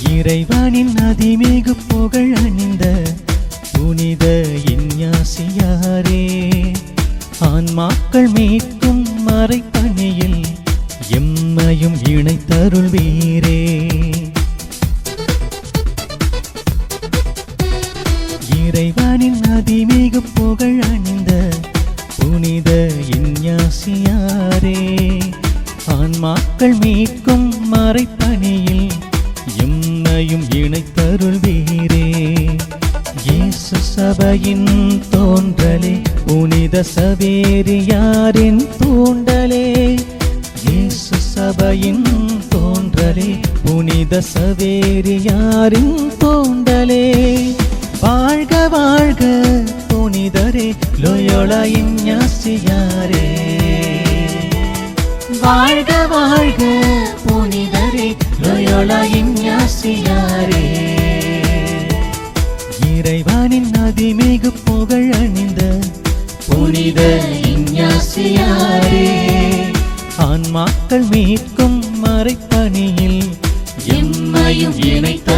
இறைவனின் அதிமிகு புகழ் அணிந்த புனித இஞ்ஞாசியாரே, ஆன்மாக்கள் மீட்கும் மறைப்பணியில் எம்மையும் இணைத்தருள்வீரே. இறைவனின் அதிமிகு புகழ் அணிந்த புனித இஞ்ஞாசியாரே, ஆன்மாக்கள் மீட்கும் மறைப்பணியில் எம்மையும் இணைத்தருள்வீரே. இயேசு சபையின் தோன்றலே, புனித சவேரியாரின் தூண்டலே. இயேசு சபையின் தோன்றலே, புனித சவேரியாரின் தூண்டலே. வாழ்க வாழ்க புனிதரே, லோயோலா இஞ்ஞாசியாரே. வாழ்க வாழ்க புனிதரே, லோயோலா இஞ்ஞாசியாரே. இறைவனின் அதிமிகு புகழ் அணிந்த புனித இஞ்ஞாசியாரே, ஆன்மாக்கள் மீட்கும் மறைப்பணியில் எம்மையும் இணைத்த